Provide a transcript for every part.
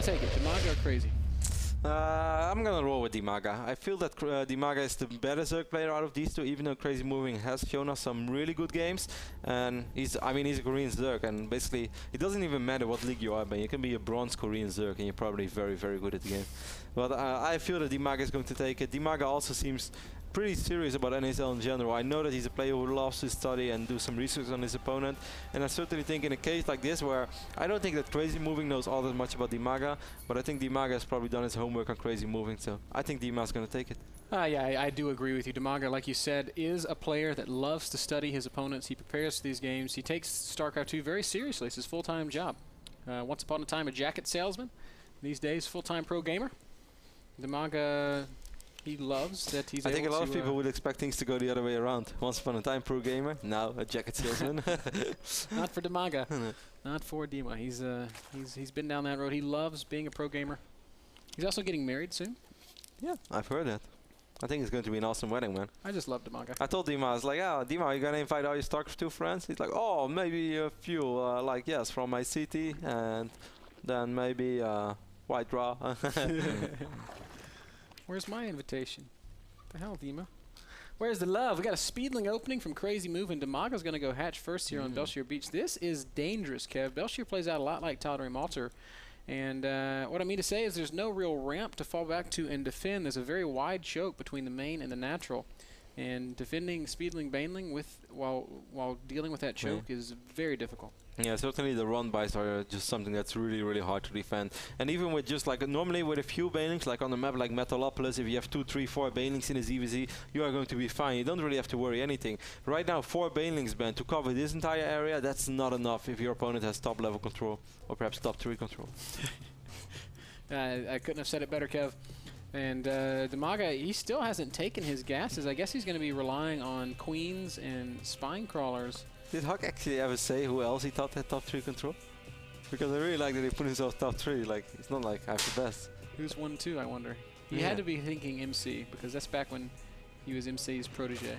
take it, DIMAGA or Crazy? I'm gonna roll with DIMAGA. I feel that DIMAGA is the better Zerg player out of these two, even though CrazymovING has shown us some really good games. And he's a Korean Zerg, and basically it doesn't even matter what league you are, but you can be a bronze Korean Zerg and you're probably very, very good at the game. But I feel that DIMAGA is going to take it. DIMAGA also seems pretty serious about NASL in general. I know that he's a player who loves to study and do some research on his opponent, and I certainly think in a case like this where I don't think that CrazymovING knows all that much about DIMAGA, but I think DIMAGA has probably done his homework on CrazymovING, so I think DIMAGA's going to take it. Yeah, I do agree with you. DIMAGA, like you said, is a player that loves to study his opponents. He prepares for these games. He takes Starcraft II very seriously. It's his full-time job. Once upon a time, a jacket salesman. These days, full-time pro gamer. DIMAGA, he loves that he's able to... I think a lot of people would expect things to go the other way around. Once upon a time, pro gamer, now a jacket salesman. Not for DIMAGA. Not for Dima. He's been down that road. He loves being a pro gamer. He's also getting married soon. Yeah, I've heard that. I think it's going to be an awesome wedding, man. I just love DIMAGA. I told Dima, I was like, oh, Dima, are you going to invite all your Starcraft II friends? He's like, oh, maybe a few. Like, yes, from my city, and then maybe White Raw. Where's my invitation? What the hell, Dima? Where's the love? We got a speedling opening from CrazymovING. DIMAGA's going to go hatch first here on Belshir Beach. This is dangerous, Kev. Belshir plays out a lot like Tottering Malter. And what I mean to say is there's no real ramp to fall back to and defend. There's a very wide choke between the main and the natural. And defending Speedling Baneling while dealing with that choke is very difficult. Yeah, certainly the run buys are just something that's really, really hard to defend. And even with just like normally with a few Banelings, like on a map like Metalopolis, if you have 2, 3, 4 Banelings in a ZVZ, you are going to be fine. You don't really have to worry anything. Right now, 4 Banelings banned to cover this entire area. That's not enough if your opponent has top level control or perhaps top 3 control. I couldn't have said it better, Kev. And DIMAGA, he still hasn't taken his gases. I guess he's going to be relying on Queens and Spine Crawlers. Did Huck actually ever say who else he thought had top 3 control? Because I really like that he put himself top 3. Like, it's not like I have the best. Who's 1-2, I wonder? He had to be thinking MC, because that's back when he was MC's protege,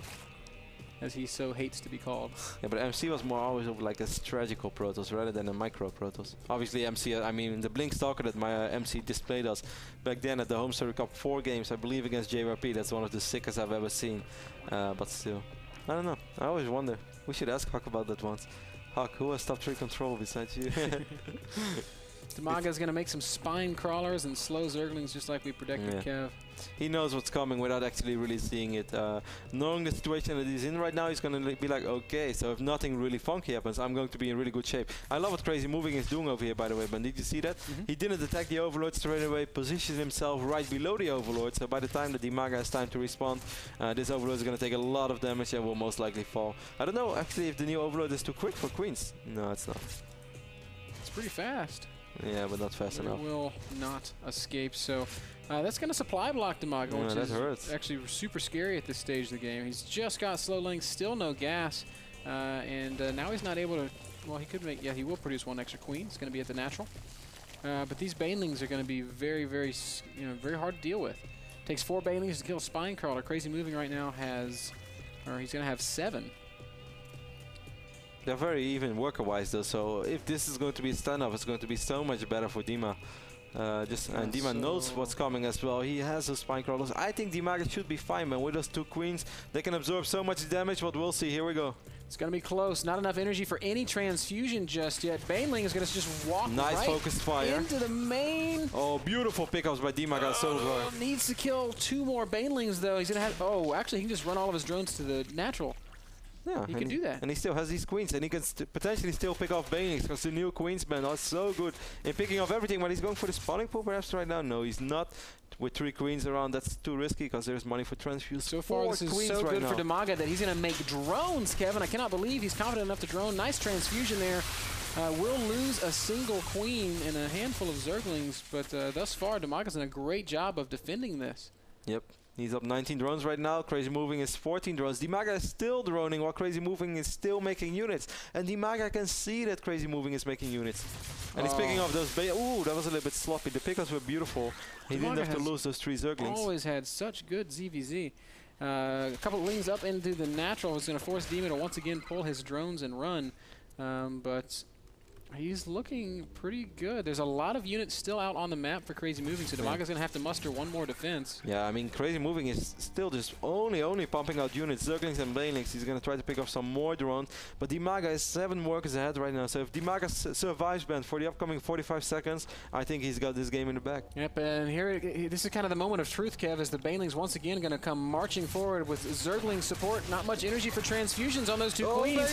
as he so hates to be called. Yeah, but MC was more always of like a strategical Protoss rather than a micro Protoss. Obviously MC, I mean, the Blink Stalker that my MC displayed us back then at the Home Story Cup 4 games, I believe against JYP, that's one of the sickest I've ever seen. But still, I don't know. I always wonder. We should ask Huck about that once. Huck, who has top 3 control besides you? DIMAGA's going to make some Spine Crawlers and slow Zerglings just like we predicted, Kev. He knows what's coming without actually really seeing it. Knowing the situation that he's in right now, he's going to be like, okay, so if nothing really funky happens, I'm going to be in really good shape. I love what CrazymovING is doing over here, by the way, but did you see that? He didn't attack the Overlord straight away, positioned himself right below the Overlord, so by the time that DIMAGA has time to respond, this Overlord is going to take a lot of damage and will most likely fall. I don't know, actually, if the new Overlord is too quick for Queens. No, it's not. It's pretty fast. Yeah, but not fast enough. It will not escape, so that's going to supply block DIMAGA, which is actually super scary at this stage of the game. He's just got slow links, still no gas, and now he's not able to, well, he could make, yeah, he will produce 1 extra queen. It's going to be at the natural. But these Banelings are going to be very, very, very hard to deal with. Takes 4 Banelings to kill a Spine Crawler. CrazymovING right now has, or he's going to have 7. They're very even worker-wise though, so if this is going to be a standoff, it's going to be so much better for Dima. And Dima knows what's coming as well. He has those Spine Crawlers. I think DIMAGA should be fine, man. With those 2 Queens, they can absorb so much damage. What we'll see. Here we go. It's going to be close. Not enough energy for any transfusion just yet. Baneling is going to just walk focused fire into the main. Oh, beautiful pickups by DIMAGA so far. Needs to kill 2 more Banelings though. He's going to have. Oh, actually, he can just run all of his drones to the natural. Yeah, he can do that. And he still has these Queens, and he can potentially still pick off Banelings, because the new Queens man are so good in picking off everything. But he's going for the spawning pool perhaps right now. No, he's not. With 3 Queens around, that's too risky, because there's money for transfuse. So far, this is so good for DIMAGA that he's going to make drones, Kevin. I cannot believe he's confident enough to drone. Nice transfusion there. Will lose a single Queen and a handful of Zerglings, but thus far, DIMAGA's done a great job of defending this. Yep. He's up 19 drones right now. CrazymovING is 14 drones. DIMAGA is still droning while CrazymovING is still making units. And DIMAGA can see that CrazymovING is making units. And he's picking off those... Ooh, that was a little bit sloppy. The pickups were beautiful. He didn't have to lose those 3 Zerglings. Always had such good ZVZ. A couple of wings up into the natural was going to force Dima to once again pull his drones and run. But He's looking pretty good. There's a lot of units still out on the map for CrazymovING, so DIMAGA's going to have to muster one more defense. Yeah, I mean, CrazymovING is still just only pumping out units, Zerglings and Banelings. He's going to try to pick up some more drones, but DIMAGA is 7 workers ahead right now. So if DIMAGA survives, Ben, for the upcoming 45 seconds, I think he's got this game in the bag. Yep, and here, this is kind of the moment of truth, Kev, as the Banelings once again going to come marching forward with Zergling support. Not much energy for transfusions on those two queens.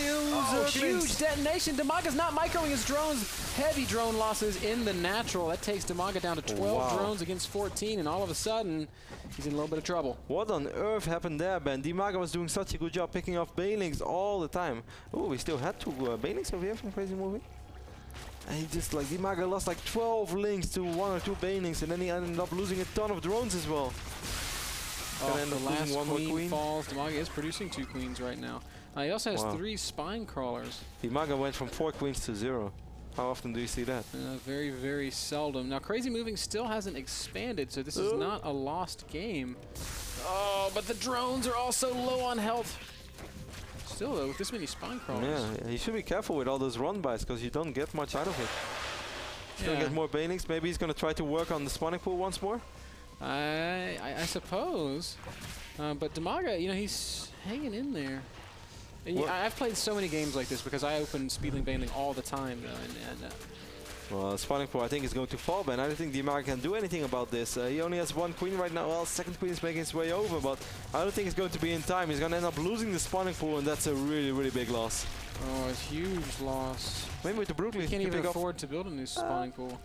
Huge detonation. DIMAGA's not microing his drones. Heavy drone losses in the natural. That takes DIMAGA down to 12 drones against 14, and all of a sudden, he's in a little bit of trouble. What on earth happened there, Ben? DIMAGA was doing such a good job picking off Banelings all the time. Oh, we still had 2 Banelings over here from CrazymovING. And he just, like, DIMAGA lost like 12 links to 1 or 2 Banelings, and then he ended up losing a ton of drones as well. The last queen falls. DIMAGA is producing 2 queens right now. He also has 3 spine crawlers. DIMAGA went from 4 queens to 0. How often do you see that? Very, very seldom. Now, CrazymovING still hasn't expanded, so this is not a lost game. Oh, but the drones are also low on health. Still, though, with this many spine crawlers. Yeah, you should be careful with all those run buys, because you don't get much out of it. Still get more Banelings. Maybe he's going to try to work on the spawning pool once more? I suppose. But DIMAGA, you know, he's hanging in there. And I've played so many games like this because I open Speedling Baneling all the time, though. Well, spawning pool, I think, is going to fall, Ben. I don't think DIMAGA can do anything about this. He only has 1 queen right now. Well, second queen is making its way over, but I don't think it's going to be in time. He's going to end up losing the spawning pool, and that's a really, really big loss. Oh, a huge loss. Maybe with the Brooklyn, he can't even afford to build a new spawning pool.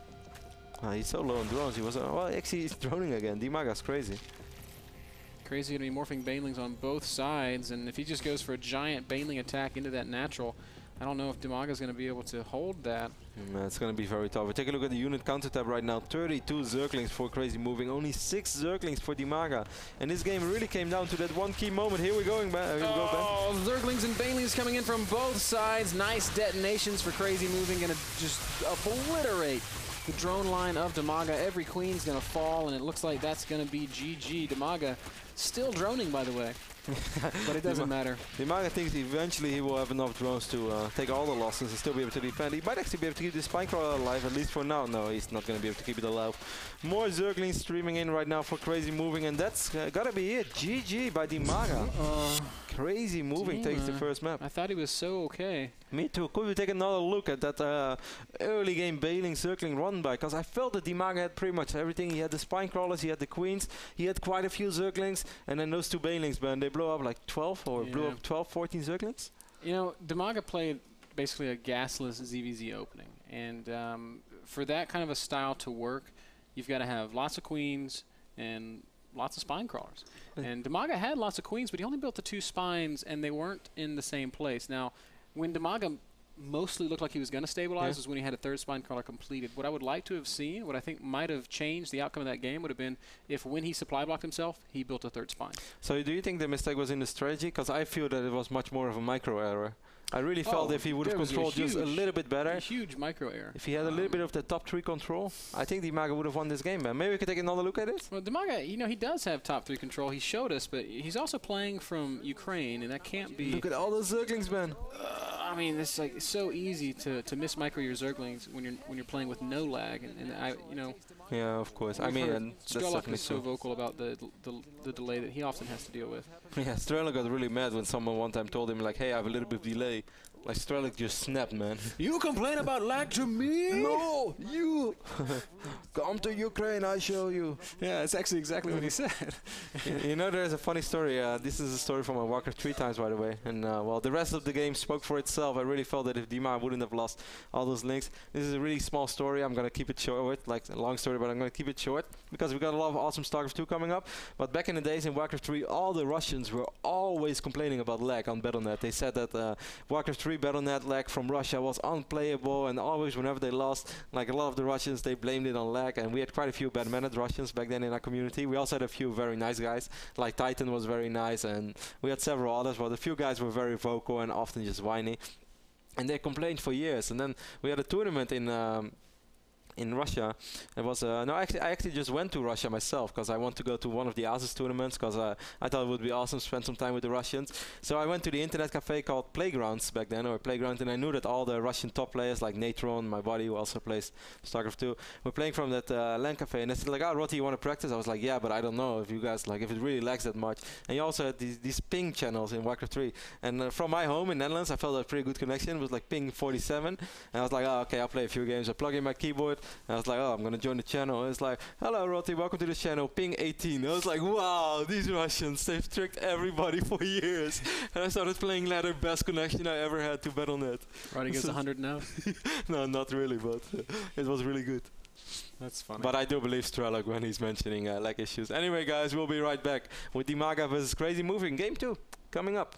He's so low on drones. He was well, actually, he's droning again. DIMAGA's crazy. Crazy going to be morphing Banelings on both sides, and if he just goes for a giant Baneling attack into that natural, I don't know if DIMAGA's going to be able to hold that. It's going to be very tough. We take a look at the unit counter tab right now. 32 Zerglings for CrazymovING, only 6 Zerglings for DIMAGA. And this game really came down to that one key moment. Here we go, Ben. Zerglings and Banelings coming in from both sides. Nice detonations for CrazymovING, going to just obliterate the drone line of DIMAGA. Every queen's going to fall, and it looks like that's going to be GG. DIMAGA still droning, by the way. But it doesn't matter. DIMAGA thinks eventually he will have enough drones to take all the losses and still be able to defend. He might actually be able to keep the spine crawler alive, at least for now. No, he's not going to be able to keep it alive. More Zerglings streaming in right now for CrazymovING, and that's got to be it. GG by DIMAGA. CrazymovING takes the first map. I thought he was so okay. Me too. Could we take another look at that early game Baneling Zergling run by? Because I felt that DIMAGA had pretty much everything. He had the spine crawlers, he had the queens, he had quite a few Zerglings, and then those 2 Banelings, man, they blew up like 12 or blew up 12, 14 Zerglings. You know, DIMAGA played basically a gasless ZVZ opening, and for that kind of a style to work, you've got to have lots of queens and lots of spine crawlers. And DIMAGA had lots of queens, but he only built the 2 spines, and they weren't in the same place. Now, when DIMAGA mostly looked like he was going to stabilize was when he had a 3rd spine crawler completed. What I would like to have seen, what I think might have changed the outcome of that game, would have been if when he supply blocked himself, he built a 3rd spine. So do you think the mistake was in the strategy? Because I feel that it was much more of a micro error. I really felt if he would have controlled just a little bit better. A huge micro error. If he had a little bit of the top 3 control, I think DIMAGA would have won this game, man. Maybe we could take another look at it? Well, DIMAGA, you know, he does have top 3 control. He showed us, but he's also playing from Ukraine, and that can't be... Look at all those Zerglings, man. I mean, it's like so easy to miss micro your Zerglings when you're playing with no lag, and I, you know... Yeah, of course. I mean, and Strelok is so vocal about the delay that he often has to deal with. Yeah, Strelok got really mad when someone one time told him, like, hey, I have a little bit of delay. Like, Strelok just snapped, man. You complain about lag to me? No, you! Come to Ukraine, I show you. Yeah, it's actually exactly what he said. You know, there's a funny story. This is a story from my Warcraft 3 times, by the way. And, well, the rest of the game spoke for itself. I really felt that if DIMAGA wouldn't have lost all those links. This is a really small story. I'm going to keep it short. Like, a long story, but I'm going to keep it short. Because we got a lot of awesome Starcraft 2 coming up. But back in the days in Warcraft 3, all the Russians were always complaining about lag on Battle.net. They said that Warcraft 3 Battle.net lag from Russia was unplayable, and always whenever they lost, like a lot of the Russians, they blamed it on lag. And we had quite a few bad-mannered Russians back then in our community. We also had a few very nice guys, like Titan was very nice, and we had several others, but a few guys were very vocal and often just whiny. And they complained for years. And then we had a tournament in in Russia. It was no, I actually just went to Russia myself because I want to go to one of the ASUS tournaments because I thought it would be awesome to spend some time with the Russians. So I went to the internet cafe called Playgrounds back then, or Playground, and I knew that all the Russian top players like Natron, my buddy who also plays Starcraft 2, were playing from that LAN cafe. And they said like, "Oh, Rotti, you want to practice?" I was like, "Yeah, but I don't know if you guys like if it really lags that much." And you also had these ping channels in Warcraft 3. And from my home in Netherlands, I felt a pretty good connection. It was like ping 47, and I was like, "Oh, okay, I'll play a few games." I plug in my keyboard. And I was like, "Oh, I'm gonna join the channel." And it's like, "Hello, Rotti, welcome to the channel, ping 18." I was like, "Wow, these Russians, they've tricked everybody for years." And I started playing ladder, best connection I ever had to Battle.net. Roddy gets 100 now. No, not really, but it was really good. That's funny. But I do believe Strelok when he's mentioning lag issues. Anyway, guys, we'll be right back with DIMAGA versus CrazymovING Game 2 coming up.